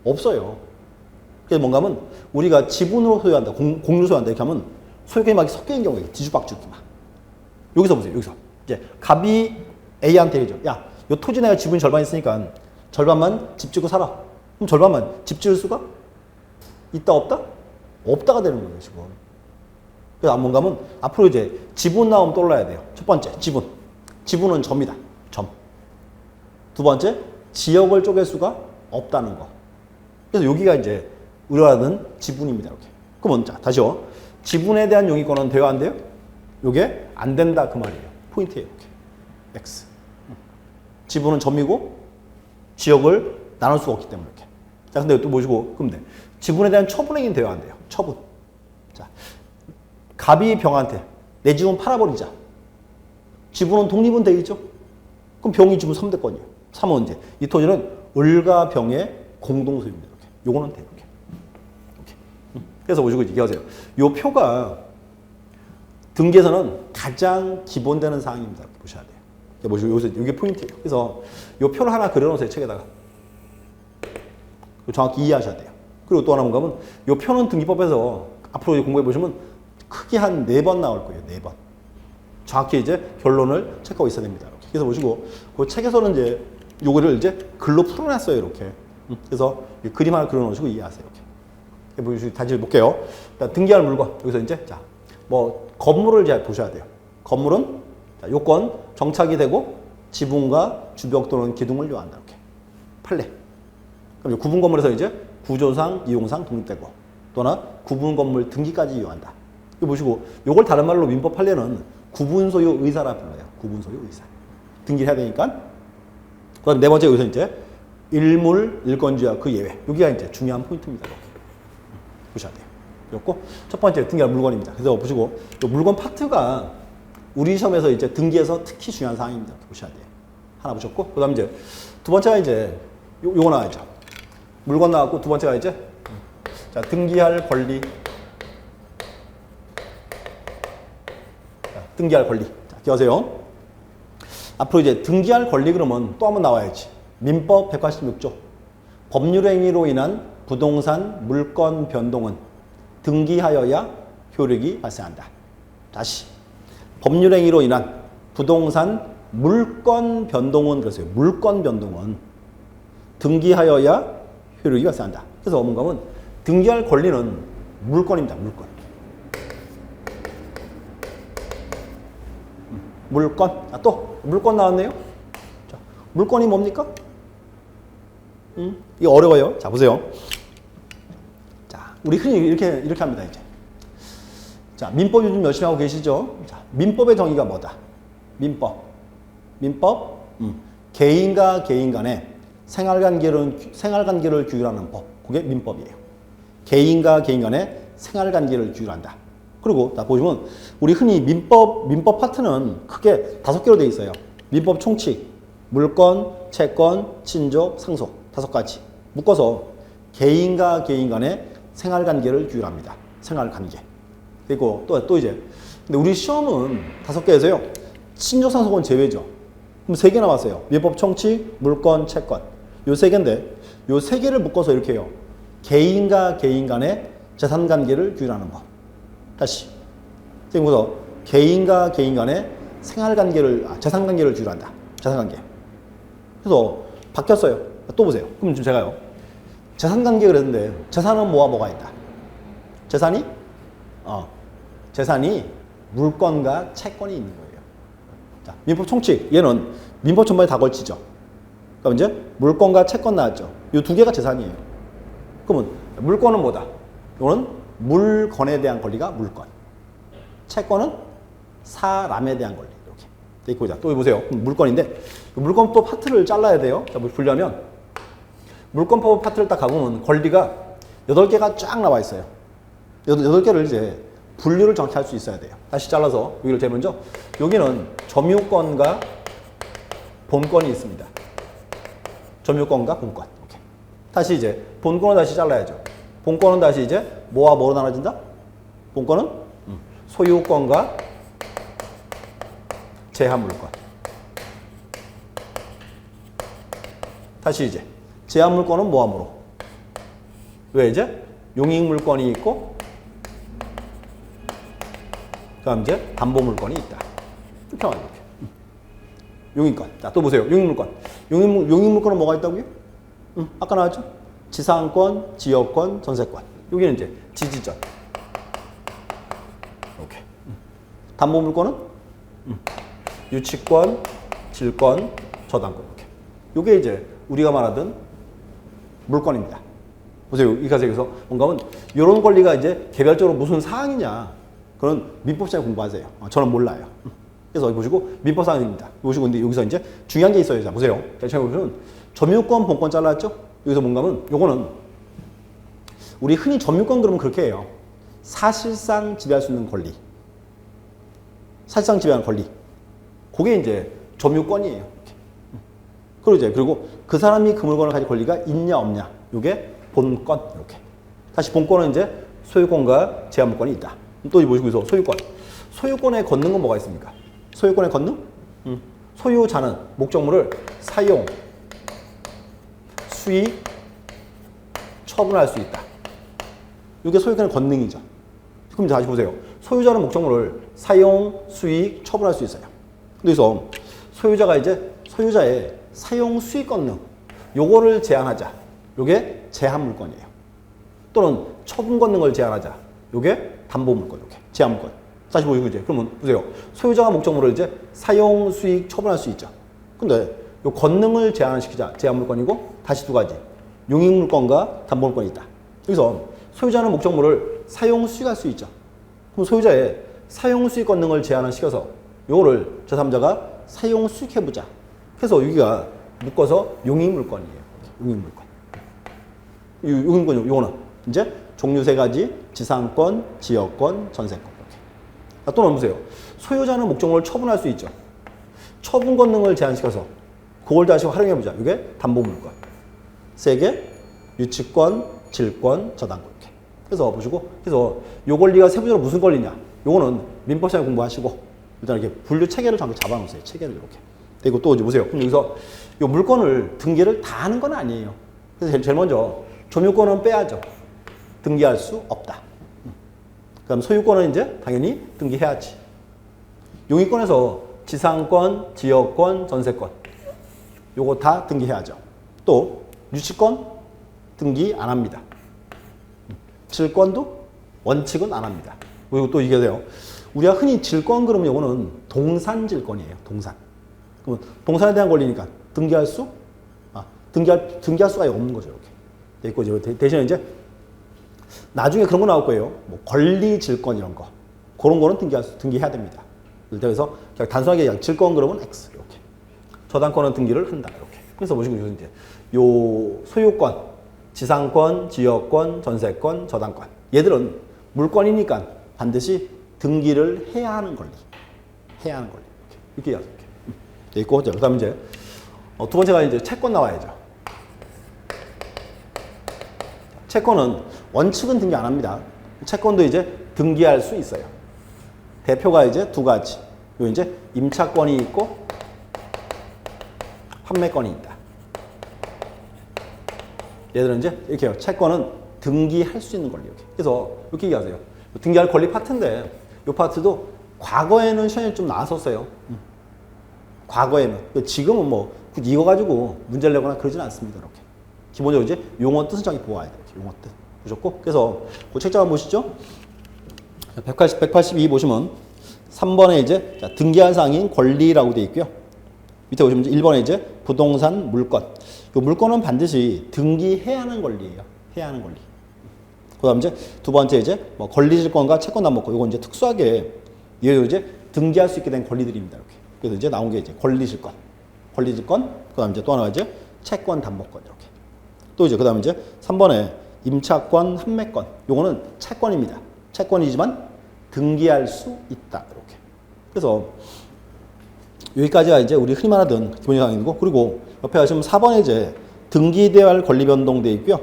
없어요. 그래서 뭔가 하면 우리가 지분으로 소유한다, 공유 소유한다 이렇게 하면 소유권이 막 섞여 있는 경우에 뒤죽박죽 막. 여기서 보세요. 여기서 이제 갑이 A한테 해죠. 야, 요 토지 내가 지분이 절반 있으니까 절반만 집 짓고 살아. 그럼 절반만 집 지을 수가 있다 없다? 없다가 되는 거예요 지금. 그래서 뭔가 하면 앞으로 이제 지분 나오면 떠올라야 돼요. 첫 번째 지분. 지분은 점이다. 점. 두 번째 지역을 쪼갤 수가 없다는 거. 그래서 여기가 이제 우려하는 지분입니다. 이렇게. 그러면 자 다시요. 지분에 대한 용의권은 돼요 안 돼요? 요게 안 된다 그 말이에요. 포인트예요. 이렇게. X. 지분은 점이고 지역을 나눌 수가 없기 때문에 이렇게. 자 근데 또 보시고 그럼 돼. 지분에 대한 처분행위는 돼요 안 돼요? 처분. 자 갑이 병한테 내 지분 팔아버리자. 지분은 독립은 돼 있죠? 그럼 병이 지분 3대권이에요. 3은 이제 이 토지는 을과 병의 공동 소유입니다. 이렇게. 요거는 돼요. 이렇게. 그래서 보시고 얘기하세요. 요 표가 등기에서는 가장 기본되는 사항입니다. 이렇게 보셔야 돼요. 보시고 여기서 이게 포인트예요. 그래서 요 표를 하나 그려놓으세요. 책에다가. 정확히 이해하셔야 돼요. 그리고 또 하나 뭔가 하면 요 표는 등기법에서 앞으로 공부해 보시면 크게 한 4번 나올 거예요. 4번. 정확히 이제 결론을 체크하고 있어야 됩니다. 이렇게. 그래서 보시고 그 책에서는 이제 요거를 이제 글로 풀어놨어요. 이렇게. 그래서 그림 하나 그려놓으시고 이해하세요. 이렇게. 보시고 다시 볼게요. 등기할 물건. 여기서 이제 자, 뭐 건물을 잘 보셔야 돼요. 건물은 자, 요건 정착이 되고 지붕과 주벽 또는 기둥을 요한다. 이렇게. 판례. 그럼 구분 건물에서 이제 구조상, 이용상 독립되고 또나 구분 건물 등기까지 요한다. 이거 보시고 요걸 다른 말로 민법 판례는 구분 소유 의사라 불러요. 구분 소유 의사. 등기를 해야 되니까. 그다음 네 번째 여기서 이제 일물, 일건지와 그 예외. 여기가 이제 중요한 포인트입니다. 이렇게. 보셔야 돼요. 그렇고 첫 번째 등기할 물건입니다. 그래서 보시고 요 물건 파트가 우리 시험에서 이제 등기에서 특히 중요한 사항입니다. 이렇게 보셔야 돼요. 하나 보셨고 그다음 이제 두 번째가 이제 요거 나와야죠. 물건 나왔고 두 번째가 이제 자 등기할 권리. 자, 등기할 권리. 자, 기억하세요. 앞으로 이제 등기할 권리 그러면 또 한번 나와야지. 민법 186조. 법률 행위로 인한 부동산 물권 변동은 등기하여야 효력이 발생한다. 다시. 법률 행위로 인한 부동산 물권 변동은 그랬어요. 물권 변동은 등기하여야 효력이 발생한다. 그래서 뭔가 하면 등기할 권리는 물권입니다. 물권. 물권. 아, 또 물권 나왔네요. 자, 물권이 뭡니까? 이거 어려워요. 자, 보세요. 자, 우리 흔히 이렇게 합니다, 이제. 자, 민법 요즘 열심히 하고 계시죠? 자, 민법의 정의가 뭐다? 민법. 개인과 개인 간의 생활관계를 규율하는 법. 그게 민법이에요. 개인과 개인 간의 생활관계를 규율한다. 그리고 다 보시면 우리 흔히 민법 파트는 크게 5개로 되어 있어요. 민법 총칙, 물권, 채권, 친족, 상속. 다섯 가지 묶어서 개인과 개인 간의 생활관계를 규율합니다. 생활관계. 그리고 또 이제 근데 우리 시험은 다섯 개에서요. 친족상속은 제외죠. 그럼 세 개 남았어요. 민법 청취, 물권, 채권. 요 세 개인데 요 세 개를 묶어서 이렇게 해요. 개인과 개인 간의 재산관계를 규율하는 거. 다시. 그래서 개인과 개인 간의 재산관계를 규율한다. 재산관계. 그래서 바뀌었어요. 또 보세요. 그럼 지금 제가요. 재산관계 그랬는데 재산은 뭐가 있다. 재산이 물권과 채권이 있는 거예요. 자, 민법 총칙. 얘는 민법 전반에 다 걸치죠. 그럼 이제 물권과 채권 나왔죠. 이 두 개가 재산이에요. 그러면 물권은 뭐다? 이거는 물건에 대한 권리가 물권. 채권은 사람에 대한 권리. 이렇게. 있고, 자, 또 보세요. 물권인데, 물권법 파트를 잘라야 돼요. 자, 보려면, 물권법 파트를 딱 가보면 권리가 8개가 쫙 나와 있어요. 8개를 이제 분류를 정확히 할 수 있어야 돼요. 다시 잘라서, 여기를 제일 먼저, 여기는 점유권과 본권이 있습니다. 점유권과 본권. 이렇게. 다시 이제, 본권은 다시 잘라야죠. 본권은 다시 이제, 뭐와 뭐로 나눠진다? 본권은 소유권과 제한물권. 다시 이제 제한물권은 뭐와 뭐로? 왜 이제 용익물권이 있고 그다음 이제 담보물권이 있다. 이렇게 하면 이렇게. 용익권. 자, 또 보세요. 용익물권. 용익물권은 뭐가 있다고요? 아까 나왔죠? 지상권, 지역권, 전세권. 여기는 이제 지지전. 이렇게. 담보물권은 유치권, 질권, 저당권. 이렇게. 요게 이제 우리가 말하던 물권입니다. 보세요. 이 가정에서 뭔가 하면 이런 권리가 이제 개별적으로 무슨 사항이냐. 그런 민법상에 공부하세요. 저는 몰라요. 그래서 여기 보시고 민법상입니다. 보시고 근데 여기서 이제 중요한 게 있어요. 자, 보세요. 자, 보시면 점유권, 본권 잘랐죠? 여기서 뭔가 하면 요거는 우리 흔히 점유권 그러면 그렇게 해요. 사실상 지배할 수 있는 권리. 사실상 지배하는 권리. 그게 이제 점유권이에요. 그리고 그 사람이 그 물건을 가질 권리가 있냐 없냐. 요게 본권. 이렇게. 다시 본권은 이제 소유권과 제한물권이 있다. 또 보시고 있어. 소유권. 소유권에 걷는 건 뭐가 있습니까? 소유권에 걷는? 소유자는 목적물을 사용, 수익, 처분할 수 있다. 이게 소유권의 권능이죠. 그럼 다시 보세요. 소유자는 목적물을 사용, 수익, 처분할 수 있어요. 그래서 소유자가 이제 소유자의 사용, 수익 권능 요거를 제한하자. 요게 제한물권이에요. 또는 처분 권능을 제한하자. 요게 담보물권. 요게 제한물권. 다시 보시고 이제 그러면 보세요. 소유자가 목적물을 이제 사용, 수익, 처분할 수 있죠. 근데 요 권능을 제한시키자. 제한물권이고 다시 두 가지. 용익물권과 담보물권이 있다. 여기서 소유자는 목적물을 사용, 수익할 수 있죠. 그럼 소유자의 사용, 수익 권능을 제한을 시켜서 요거를 제3자가 사용, 수익해보자. 그래서 여기가 묶어서 용익물권이에요. 용익물권. 용익물권 요거는 이제 종류 세 가지 지상권, 지역권, 전세권. 이렇게. 또 보세요. 소유자는 목적물을 처분할 수 있죠. 처분 권능을 제한시켜서 그걸 다시 활용해보자. 이게 담보물권. 세 개, 유치권, 질권, 저당권. 이렇게. 그래서 보시고, 그래서 요 권리가 세부적으로 무슨 권리냐? 요거는 민법상에 공부하시고 일단 이렇게 분류 체계를 정확히 잡아놓으세요. 체계를 이렇게. 그리고 또 이제 보세요. 그럼 여기서 요 물권을 등기를 다 하는 건 아니에요. 그래서 제일 먼저 점유권은 빼야죠. 등기할 수 없다. 그다음 소유권은 이제 당연히 등기해야지. 용익권에서 지상권, 지역권, 전세권 요거 다 등기해야죠. 또 유치권 등기 안 합니다. 질권도 원칙은 안 합니다. 그리고 또 이게 돼요. 우리가 흔히 질권 그러면 요거는 동산질권이에요. 동산. 그러면 동산에 대한 권리니까 등기할 수가 없는 거죠. 이렇게. 돼 있고 이제 대신에 이제 나중에 그런 거 나올 거예요. 뭐 권리질권 이런 거. 그런 거는 등기해야 됩니다. 그래서 그냥 단순하게 그냥 질권 그러면 X 이렇게. 저당권은 등기를 한다 이렇게. 그래서 보시고 이제 요 소유권, 지상권, 지역권, 전세권, 저당권. 얘들은 물권이니까 반드시 등기를 해야 하는 권리. 해야 하는 권리. 이렇게 이렇게. 돼 있고 그 다음에 이제 두 번째가 이제 채권 나와야죠. 채권은 원칙은 등기 안 합니다. 채권도 이제 등기할 수 있어요. 대표가 이제 두 가지. 요 이제 임차권이 있고 판매권이 있다. 얘들은 이제 이렇게 해요. 채권은 등기할 수 있는 권리. 이렇게. 그래서 이렇게 얘기하세요. 등기할 권리 파트인데 이 파트도 과거에는 시험에 좀 나왔었어요. 과거에는. 지금은 뭐 이거 가지고 문제를 내거나 그러진 않습니다. 이렇게. 기본적으로 이제 용어 뜻을 정확히 보아야 돼요. 용어 뜻. 보셨고. 그래서 그 책자 한번 보시죠. 182 보시면 3번에 이제 자, 등기한 사항인 권리라고 되어 있고요. 밑에 보시면 1번에 이제 부동산 물건. 이 물건은 반드시 등기해야 하는 권리예요. 해야 하는 권리. 그다음 이제 두 번째 이제 뭐 권리질권과 채권 담보권. 이건 이제 특수하게 얘도 이제 등기할 수 있게 된 권리들입니다. 이렇게. 그래서 이제 나온 게 이제 권리질권. 그다음 이제 또 하나가 이제 채권 담보권 이렇게. 또 이제 그다음 이제 3번에 임차권, 판매권. 요거는 채권입니다. 채권이지만 등기할 수 있다. 이렇게. 그래서 여기까지가 이제 우리 흔히 말하던 기본 사항이고, 그리고 옆에 가시면 4번에 이제 등기되어야 할 권리 변동돼 있고요.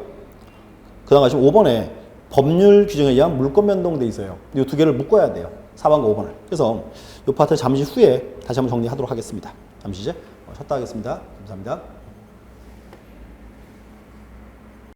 그 다음 가시면 5번에 법률 규정에 의한 물권 변동돼 있어요. 이 두 개를 묶어야 돼요. 4번과 5번을. 그래서 이 파트 잠시 후에 다시 한번 정리하도록 하겠습니다. 잠시 이제 쉬었다 하겠습니다. 감사합니다.